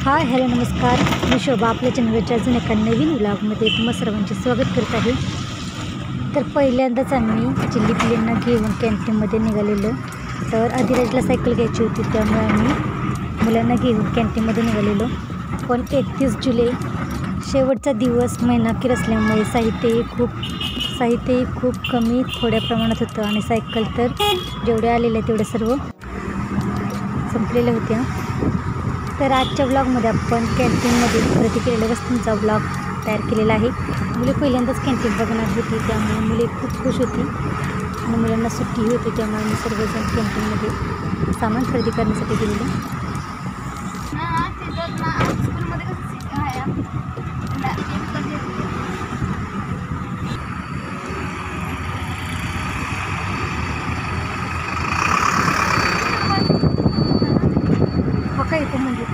Hi hello नमस्कार, मी शोभा आपल्या चॅनलच्या अजून एका नवीन व्लॉगमध्ये तुम्हा सर्वांचे स्वागत करत आहे. तर पहिल्यांदाच आम्ही चिल्ली पिल्लींना घेऊन कॅन्टीनमध्ये निघालेलो. तर अधिराजला सायकल घ्यायची होती, त्यामुळे आम्ही मुलांना घेऊन कॅन्टीनमध्ये निघालेलो. पण 31 जुलै शेवटचा दिवस, महिना अखेर असल्यामुळे साहित्यही खूप कमी थोड्या प्रमाणात होतं आणि सायकल तर जेवढे आलेले तेवढे सर्व संपलेल्या होत्या. तर आजच्या ब्लॉगमध्ये आपण कॅन्टीनमध्ये खरेदी केलेल्या वस्तूंचा ब्लॉग तयार केलेला आहे. मुले पहिल्यांदाच कॅन्टीन बघणार होती, त्यामुळे मुले खूप खुश होती आणि मुलांना सुट्टी होती, त्यामुळे आम्ही सर्वजण कॅन्टीनमध्ये सामान खरेदी करण्यासाठी गेलेलो. बघा इथं म्हणजे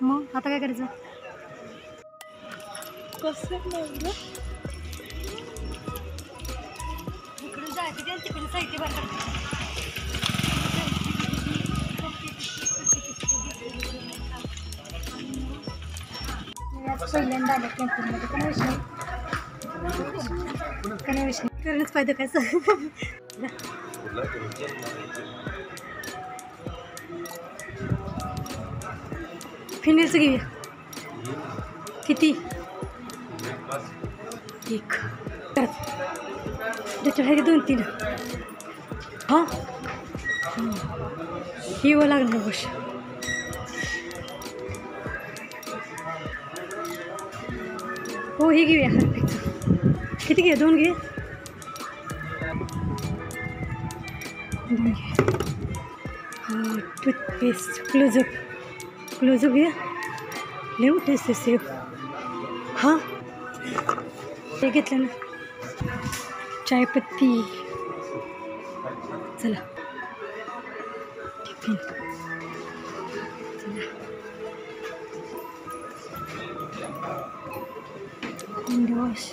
मग आता काय करायचं? कसं इकडून जायचं त्यांच्या तिकडे साहित्य भरतात. पहिल्यांदा आलं कॅन्टीनमध्ये कण्या विषय करणंच फायदा काय सर. फिनेलचं घेऊया. किती? एक त्याच्या आहे 2-3. हां ही व लागणार गोष्ट. हो हे घेऊया. किती घे? 2 घे. 2 घे. हां टूथपेस्ट क्लोजअप घे. लिहू टेस्ट सेफ. हां ते घेतलं ना. चायपत्ती. चला टिफिन. वॉश.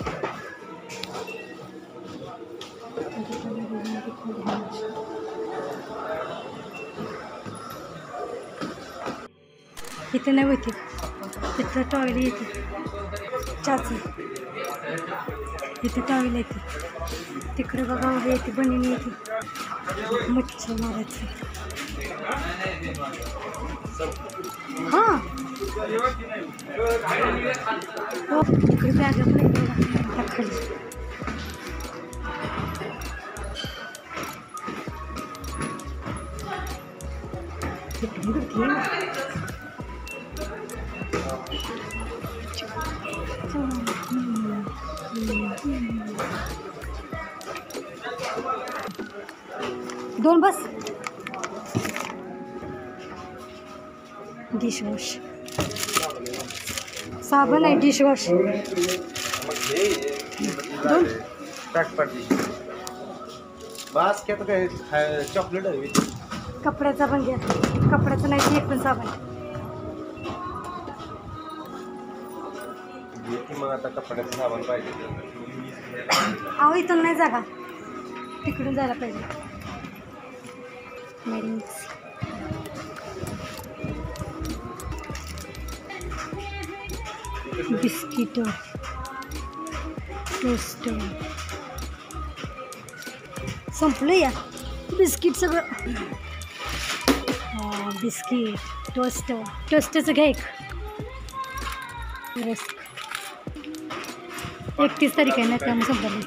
इथे नाही होती, इथं टॉयलेट येते. चाच इथे टॉयलेट येते. तिकडे बघा वगैरे येते, बनीने येते. मच्छर मारायचं. हां हो तिकडे बॅग पण खाली. दोन बस. डिशवॉश साबण आहे. डिशवॉश 2 बस क्या तो काय चॉकलेट आहे. कपड्याचा पण घ्या. कपड्याचं नाही, एक पण साबण. मग आता कपड्याचं साबण पाहिजे. अहो इथून नाही जागा, तिकडून जायला पाहिजे. बिस्किट टोस्ट संपलं या. बिस्किट सगळं. बिस्किट टोस्टचं घ्या एक. रस्क 31 तारीख आहे ना, त्यामुळे संपलं.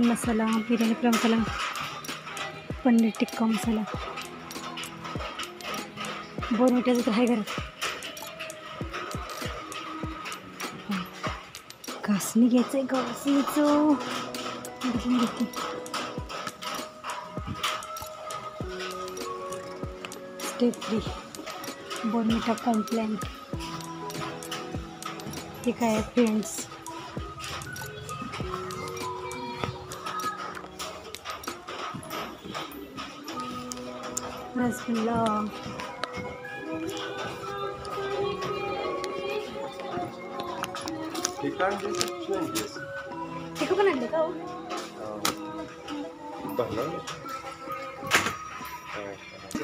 मसाला, बिर्याणी मसाला, पनीर टिक्का मसाला, बोनविट्याचं तर आहे घरात. घासणी घ्यायचं आहे. घासणीचं घेते. Step 3 Bournvita Complan. हे काय फ्रेंड्स. रसगुल्ला, ते पण आणले का?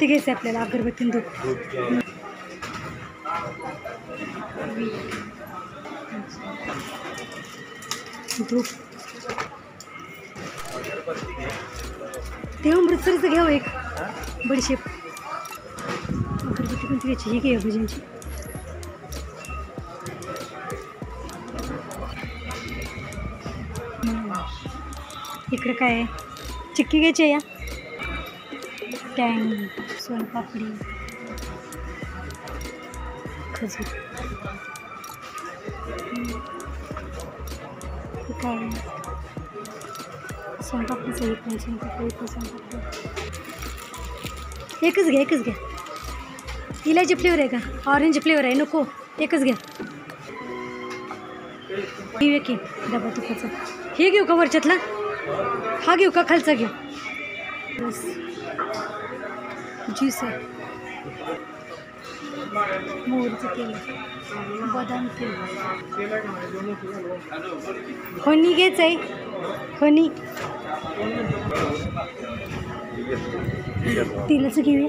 ते घ्यायचं आपल्याला अगरबत्ती दूध. धूप ते अमृतसरचं घ्यावं एक बडीशेप. अगरबत्ती कोणती घ्यायची? ही घ्या भजनची. इकडं काय आहे? चिक्की घ्यायची या. टँग, सोनपापडी, खजूर. काय सोनपापडीचं एक पण सोनपापडी, एक सोनपापडी. एकच घ्या, एकच घ्या. इलायची फ्लेवर आहे का? ऑरेंज फ्लेवर आहे, नको. एकच घ्या. घेऊया की डबा तुपाचा. हे घेऊ का वरच्यातला? हा घेऊ का खालचा घेऊ? बस ज्यूस आहे, मोहरीचं तेल, बदाम तेल, हनी घ्यायचं आहे. हनी तेलाचं घेऊया.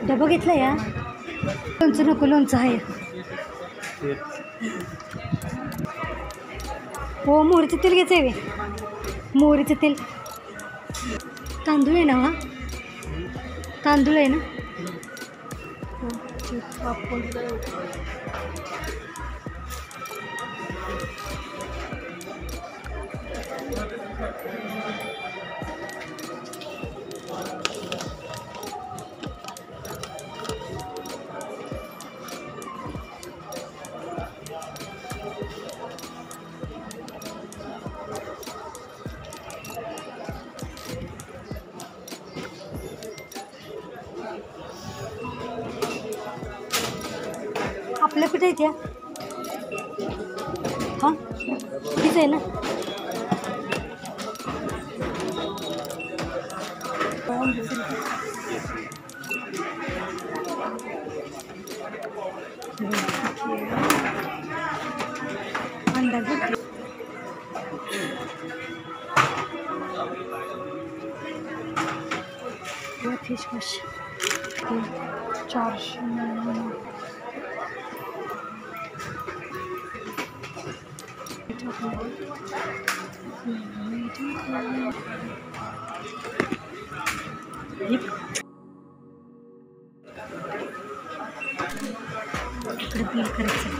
डबा घेतला या. लोणचं नको, लोणचं आहे. हो मोहरीचं तेल घ्यायचं आहे. मोहरीचं तेल. तांदूळ आहे ना? हा तांदूळ आहे ना? आपल्या कुठे आहेत या? हां तीच आहे ना? अंदाज फिश वॉश 400. इकडे बिल करायचं.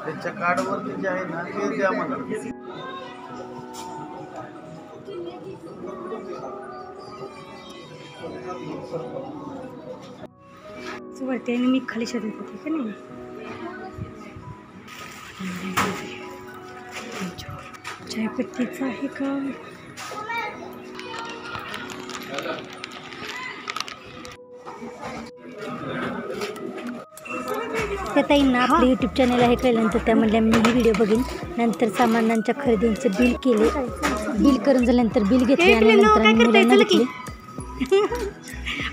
त्यांच्या कार्डवरती जे आहे ना ते द्या मला. वरती आणि मी खाली शोधत होते का नाही. चायपत्तीचं आहे का? त्या ताईंना आपलं यूट्यूब चॅनल आहे कळल्यानंतर त्या म्हणल्या मी ही व्हिडिओ बघीन. नंतर सामानांच्या खरेदींचे बिल केले. बिल करून झाल्यानंतर बिल घेतले आणि नंतर मुलांना घेतले.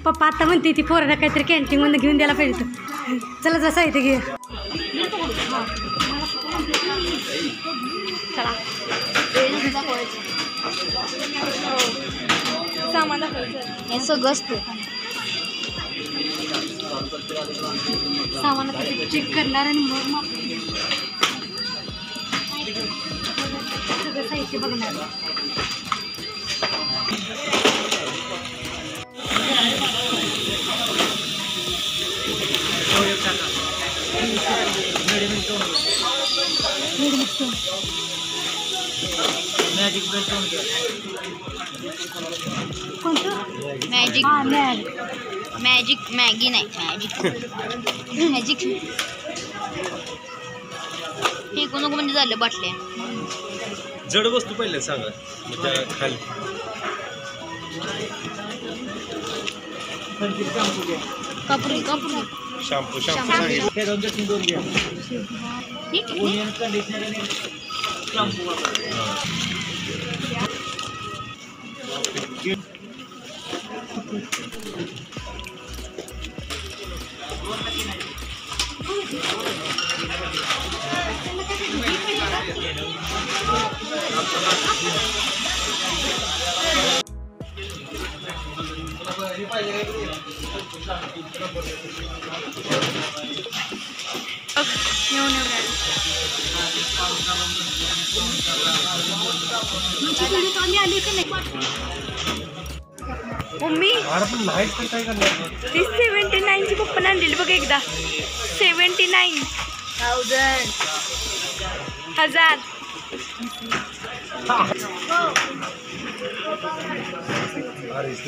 पप्पा आता म्हणते ती पोरांना काहीतरी कॅन्टीनमधून घेऊन द्यायला पाहिजे. चला जसं आहे ते घेऊया. चला सामान हे सगळं असतं. सामान चेक करणार आणि मग सगळं साहित्य बघणार. की मॅजिक बेसन घ्या. कोणतं मॅजिक हां मॅग मॅजिक मॅगी नाही मॅजिक मॅजिक हे कोण म्हणजे झालं बाटल्या जड वस्तू पहिले सांगा मग त्या खाली शॅम्पू घ्या. कापूर कापूर शॅम्पू सांगितलं हे दोन चटणी दोन घ्या. नीट ओनियन कंडिशनर आणि शॅम्पू वापरा. मम्मी अरे पण लाईट पण काय करणार ती 79 ची पप्पा आणलेली बघ एकदा 79,000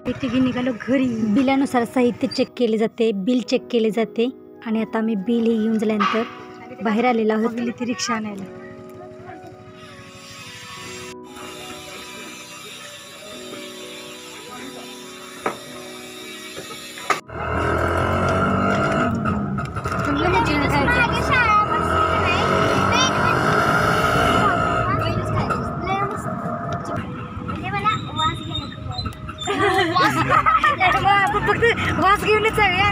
एक तिघी निघालो घरी. बिलानुसार साहित्य चेक केले जाते, बिल चेक केले जाते आणि आता आम्ही बिल हे घेऊन झाल्यानंतर बाहेर आलेलो आहोत. गेली ती रिक्षा आणायला. फक्त वास घेऊनच जाऊया.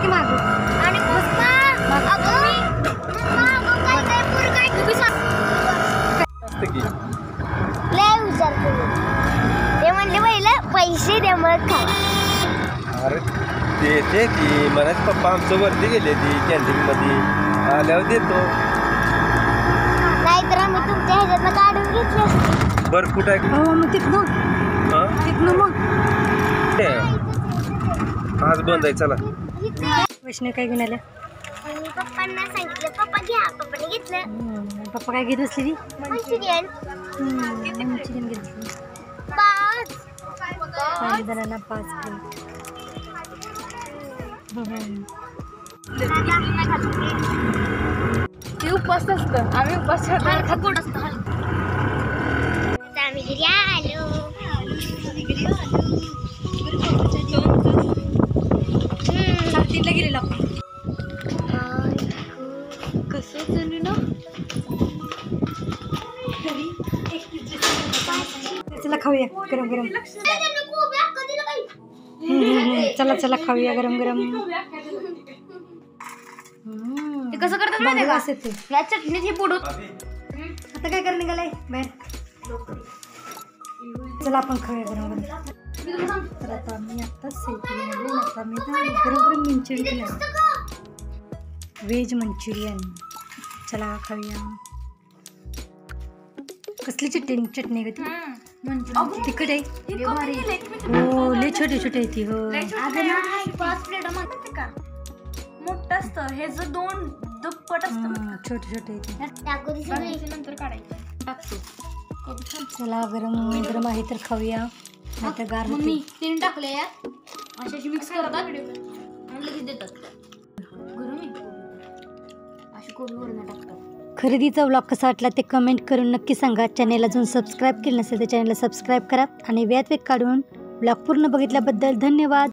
की मागू आणि लय विचार केले. ते म्हणले पहिलं पैसे दे मग खा. अरे देते की मनात पप्पा आमचं वरती गेले ती कॅन्टीनमध्ये आल्यावर देतो नाहीतर आम्ही तुमच्या ह्याच्यातनं काढून घेतली असती. बरं कुठं आहे हो मग तिथनं मग ते आज बंद आहे चला वैष्णव काय घेऊन आल्या. आणि पप्पांना सांगितलं पप्पा घ्या. पप्पाने घेतलं पप्पा काय घेत असली मंचुरियन मंचुरियन घेतली. 5 पाच जणांना 5 ते उपवास असतं आम्ही उपवास गोड असतं. आम्ही घरी आलो. तीनला गेलेलो आपण. कसं झालं ना चला खाऊया गरम गरम. चला चला खाऊया गरम गरम. ते कसं करतात माहिती वास का येते. या चटणीत हे बुडून आता काय करणं निघालंय बाहेर. चला आपण खाऊया गरम गरम. तर आता मी आत्ताच सेव आता मी गरम गरम मंचुरियन व्हेज मंचुरियन. चला खाऊया. कसली चटणी का ती तिखट आहे. हो लय छोटे छोटे आहे ती. हो 5 प्लेट म्हणतात का मोठं असतं हे जर 2 दुप्पट असतं छोटे छोटे आहे ती. टाकू दे सगळी. नंतर काढायचं टाकतो चला गरम गरम आहे तर खाऊया नाहीतर गार होते. मम्मी तीन टाकले यात अशी मिक्स करतात आणि लगेच देतात गरम आहे अशी कोबी वरून टाकतात. खरेदीचा व्लॉग कसा वाटला ते कमेंट करून नक्की सांगा. चॅनेल अजून सबस्क्राईब केलं नसेल तर चॅनेलला सबस्क्राईब करा आणि व्यात वेग काढून व्लॉग पूर्ण बघितल्याबद्दल धन्यवाद.